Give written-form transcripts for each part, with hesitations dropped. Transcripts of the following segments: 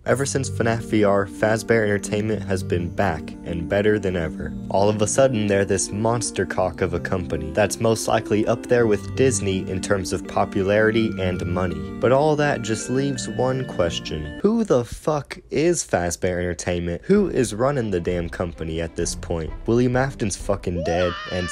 Ever since FNAF VR, FAZBEAR Entertainment has been back and better than ever. All of a sudden, they're this monster cock of a company that's most likely up there with Disney in terms of popularity and money. But all that just leaves one question. Who the fuck is FAZBEAR Entertainment? Who is running the damn company at this point? William Afton's fucking dead, and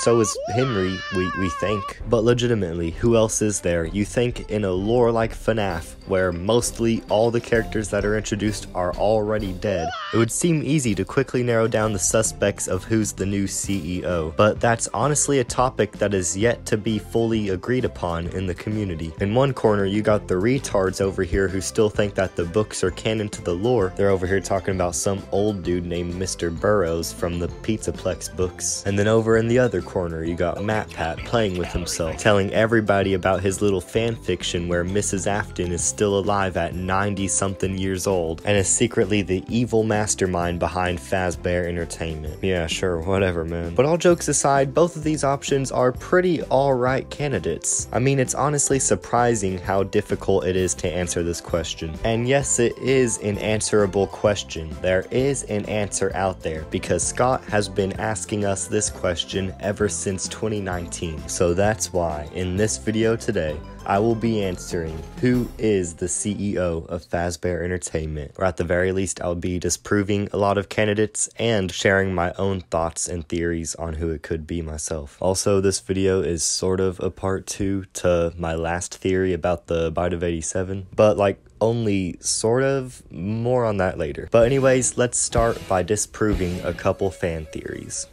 so is Henry, we think. But legitimately, who else is there? You think in a lore like FNAF, where mostly all the characters that are introduced are already dead, it would seem easy to quickly narrow down the suspects of who's the new CEO. But that's honestly a topic that is yet to be fully agreed upon in the community. In one corner, you got the retards over here who still think that the books are canon to the lore. They're over here talking about some old dude named Mr. Burrows from the Pizzaplex books. And then over in the other corner, you got MatPat playing with himself, telling everybody about his little fan fiction where Mrs. Afton is still alive at 90-something years old and is secretly the evil mastermind behind FAZBEAR Entertainment. Yeah, sure, whatever, man. But all jokes aside, both of these options are pretty alright candidates. I mean, it's honestly surprising how difficult it is to answer this question. And yes, it is an answerable question. There is an answer out there because Scott has been asking us this question ever since 2019. So that's why, in this video today, I will be answering who is the CEO of FAZBEAR Entertainment, or at the very least I'll be disproving a lot of candidates and sharing my own thoughts and theories on who it could be myself. Also, this video is sort of a part 2 to my last theory about the Bite of 87, but like only sort of, more on that later. But anyways, let's start by disproving a couple fan theories.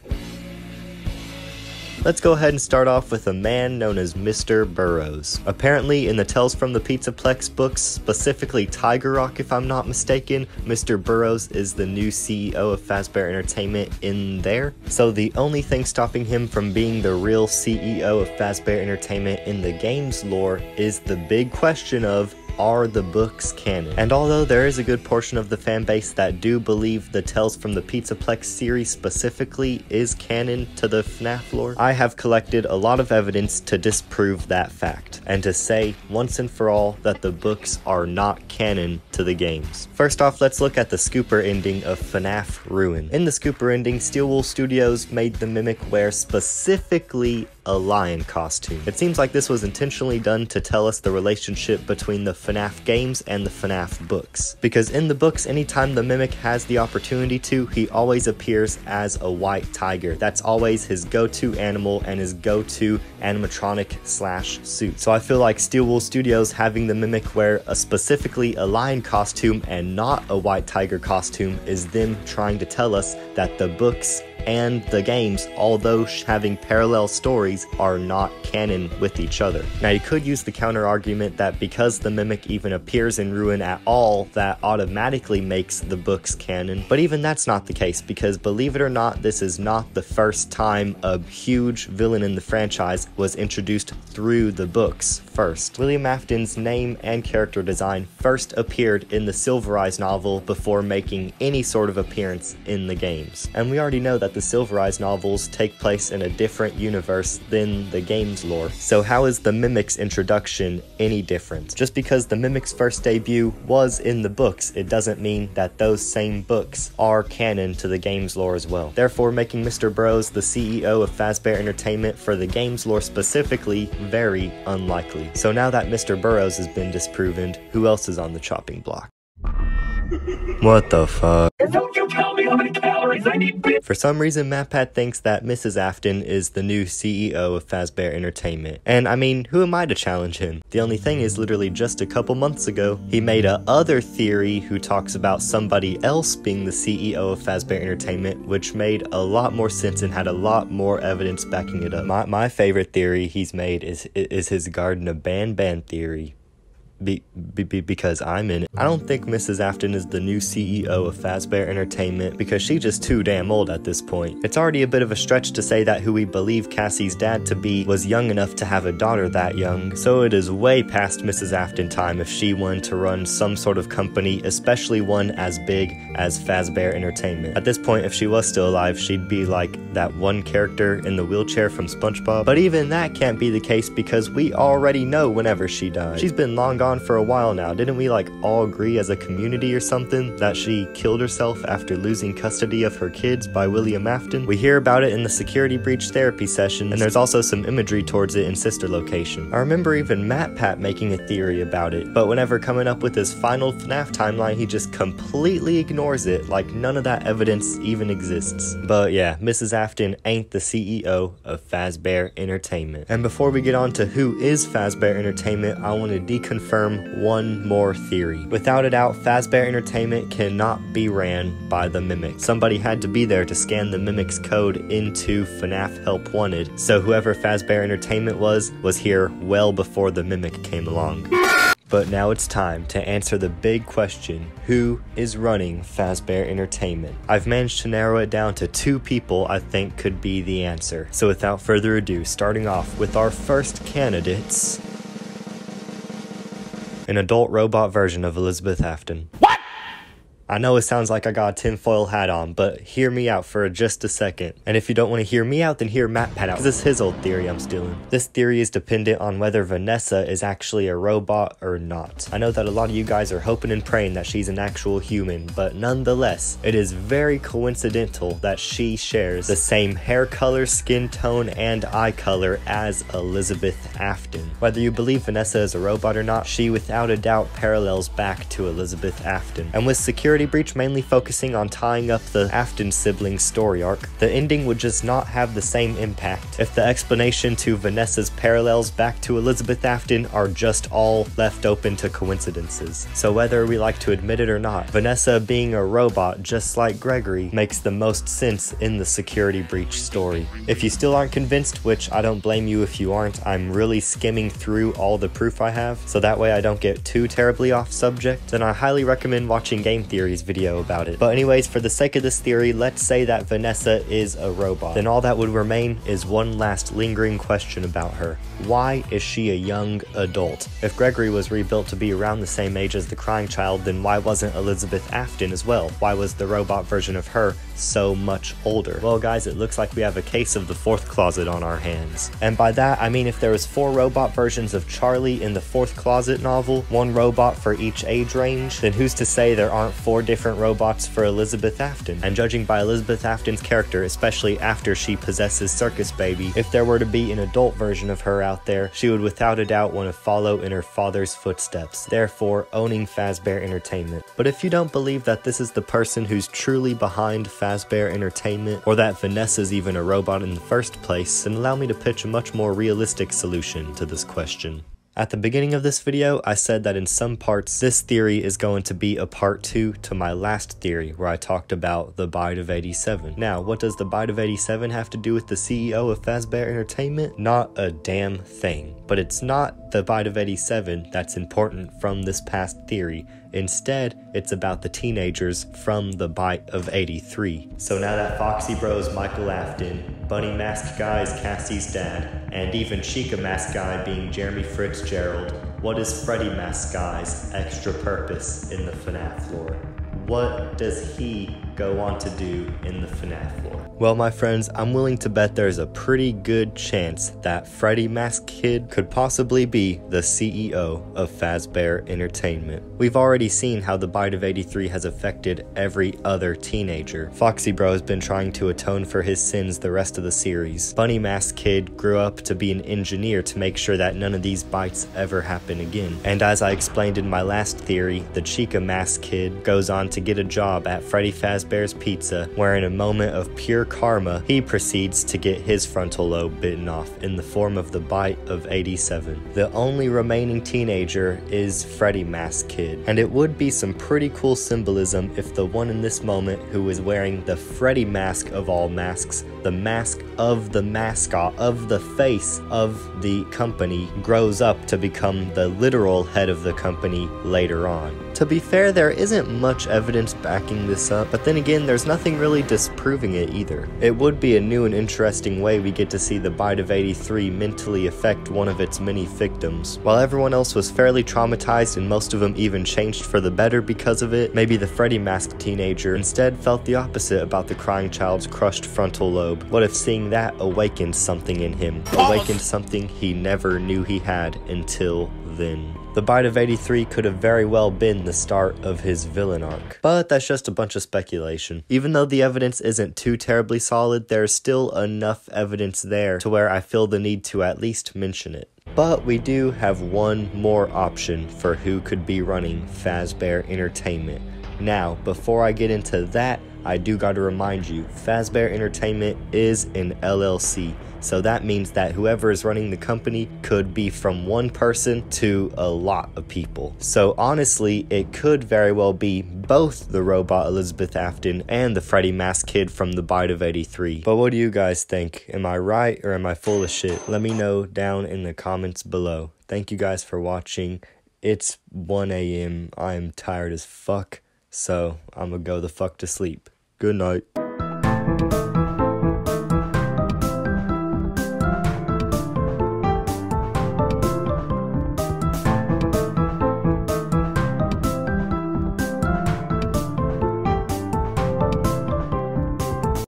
Let's go ahead and start off with a man known as Mr. Burrows. Apparently, in the Tales from the Pizzaplex books, specifically Tiger Rock if I'm not mistaken, Mr. Burrows is the new CEO of FAZBEAR Entertainment in there. So the only thing stopping him from being the real CEO of FAZBEAR Entertainment in the game's lore is the big question of, are the books canon? And although there is a good portion of the fan base that do believe the Tales from the Pizzaplex series specifically is canon to the FNAF lore, I have collected a lot of evidence to disprove that fact, and to say once and for all that the books are not canon to the games. First off, let's look at the scooper ending of FNAF Ruin. In the scooper ending, Steelwool Studios made the Mimic wear specifically a lion costume. It seems like this was intentionally done to tell us the relationship between the FNAF games and the FNAF books. Because in the books, anytime the Mimic has the opportunity to, he always appears as a white tiger. That's always his go-to animal and his go-to animatronic / suit. So I feel like Steelwool Studios having the Mimic wear specifically a lion costume and not a white tiger costume is them trying to tell us that the books and the games, although having parallel stories, are not canon with each other. Now, you could use the counter argument that because the Mimic even appears in Ruin at all, that automatically makes the books canon, but even that's not the case, because believe it or not, this is not the first time a huge villain in the franchise was introduced through the books first. William Afton's name and character design first appeared in the Silver Eyes novel before making any sort of appearance in the games. And we already know that the Silver Eyes novels take place in a different universe than the game's lore. So how is the Mimic's introduction any different? Just because the Mimic's first debut was in the books, it doesn't mean that those same books are canon to the game's lore as well. Therefore, making Mr. Burrows the CEO of FAZBEAR Entertainment for the game's lore specifically very unlikely. So now that Mr. Burrows has been disproven, who else is on the chopping block? What the fuck? Don't you tell me how many calories I need, bitch! For some reason, MatPat thinks that Mrs. Afton is the new CEO of FAZBEAR Entertainment. And I mean, who am I to challenge him? The only thing is, literally just a couple months ago, he made a other theory who talks about somebody else being the CEO of FAZBEAR Entertainment, which made a lot more sense and had a lot more evidence backing it up. My favorite theory he's made is his Garden of Ban theory. Because I'm in it. I don't think Mrs. Afton is the new CEO of FAZBEAR Entertainment because she's just too damn old at this point. It's already a bit of a stretch to say that who we believe Cassie's dad to be was young enough to have a daughter that young, so it is way past Mrs. Afton time if she wanted to run some sort of company, especially one as big as FAZBEAR Entertainment. At this point, if she was still alive, she'd be like that one character in the wheelchair from SpongeBob, but even that can't be the case because we already know whenever she died. She's been long gone on for a while now. Didn't we like all agree as a community or something that she killed herself after losing custody of her kids by William Afton? We hear about it in the security breach therapy session, and there's also some imagery towards it in Sister Location. I remember even MatPat making a theory about it, but whenever coming up with his final FNAF timeline, he just completely ignores it like none of that evidence even exists. But yeah, Mrs. Afton ain't the CEO of FAZBEAR Entertainment. And before we get on to who is FAZBEAR Entertainment, I want to deconfirm one more theory. Without a doubt, FAZBEAR Entertainment cannot be ran by the Mimic. Somebody had to be there to scan the Mimic's code into FNAF Help Wanted, so whoever FAZBEAR Entertainment was here well before the Mimic came along. But now it's time to answer the big question, who is running FAZBEAR Entertainment? I've managed to narrow it down to 2 people I think could be the answer. So without further ado, starting off with our first candidates, an adult robot version of Elizabeth Afton. I know it sounds like I got a tinfoil hat on, but hear me out for just a second. And if you don't want to hear me out, then hear MatPat out, because it's his old theory I'm stealing. This theory is dependent on whether Vanessa is actually a robot or not. I know that a lot of you guys are hoping and praying that she's an actual human, but nonetheless, it is very coincidental that she shares the same hair color, skin tone, and eye color as Elizabeth Afton. Whether you believe Vanessa is a robot or not, she without a doubt parallels back to Elizabeth Afton. And with security breach mainly focusing on tying up the Afton siblings' story arc, the ending would just not have the same impact if the explanation to Vanessa's parallels back to Elizabeth Afton are just all left open to coincidences. So whether we like to admit it or not, Vanessa being a robot just like Gregory makes the most sense in the security breach story. If you still aren't convinced, which I don't blame you if you aren't, I'm really skimming through all the proof I have, so that way I don't get too terribly off subject, then I highly recommend watching Game Theory's video about it. But anyways, for the sake of this theory, let's say that Vanessa is a robot. Then all that would remain is one last lingering question about her. Why is she a young adult? If Gregory was rebuilt to be around the same age as the crying child, then why wasn't Elizabeth Afton as well? Why was the robot version of her so much older? Well guys, it looks like we have a case of the 4th closet on our hands. And by that, I mean if there was 4 robot versions of Charlie in the 4th closet novel, 1 robot for each age range, then who's to say there aren't 4 different robots for Elizabeth Afton? And judging by Elizabeth Afton's character, especially after she possesses Circus Baby, if there were to be an adult version of her out there, she would without a doubt want to follow in her father's footsteps, therefore owning FAZBEAR Entertainment. But if you don't believe that this is the person who's truly behind FAZBEAR Entertainment, or that Vanessa's even a robot in the first place, then allow me to pitch a much more realistic solution to this question. At the beginning of this video, I said that in some parts, this theory is going to be a part 2 to my last theory, where I talked about the Bite of 87. Now, what does the Bite of 87 have to do with the CEO of FAZBEAR Entertainment? Not a damn thing. But it's not the Bite of 87 that's important from this past theory. Instead, it's about the teenagers from the Bite of 83. So now that Foxy Bros Michael Afton, Bunny Mask Guy is Cassie's dad, and even Chica Mask Guy being Jeremy Fitzgerald, what is Freddy Mask Guy's extra purpose in the FNAF lore? What does he go on to do in the FNAF lore? Well, my friends, I'm willing to bet there's a pretty good chance that Freddy Mask Kid could possibly be the CEO of FAZBEAR Entertainment. We've already seen how the Bite of 83 has affected every other teenager. Foxy Bro has been trying to atone for his sins the rest of the series. Bunny Mask Kid grew up to be an engineer to make sure that none of these bites ever happen again. And as I explained in my last theory, the Chica Mask Kid goes on to get a job at Freddy Fazbear's Pizza, where in a moment of pure karma, he proceeds to get his frontal lobe bitten off in the form of the Bite of 87. The only remaining teenager is Freddy Mask Kid, and it would be some pretty cool symbolism if the one in this moment who is wearing the Freddy mask of all masks, the mask of the mascot, of the face of the company, grows up to become the literal head of the company later on. To be fair, there isn't much evidence backing this up, but then again, there's nothing really disproving it either. It would be a new and interesting way we get to see the Bite of 83 mentally affect one of its many victims. While everyone else was fairly traumatized and most of them even changed for the better because of it, maybe the Freddy Mask teenager instead felt the opposite about the crying child's crushed frontal lobe. What if seeing that awakened something in him? Awakened something he never knew he had until then. the Bite of 83 could have very well been the start of his villain arc. But that's just a bunch of speculation. Even though the evidence isn't too terribly solid, there's still enough evidence there to where I feel the need to at least mention it. But we do have one more option for who could be running FAZBEAR Entertainment. Now, before I get into that, I do gotta remind you, FAZBEAR Entertainment is an LLC. So that means that whoever is running the company could be from one person to a lot of people. So honestly, it could very well be both the robot Elizabeth Afton and the Freddy Mask Kid from the Bite of 83. But what do you guys think? Am I right or am I full of shit? Let me know down in the comments below. Thank you guys for watching. It's 1 a.m. I am tired as fuck. So I'm gonna go the fuck to sleep. Good night.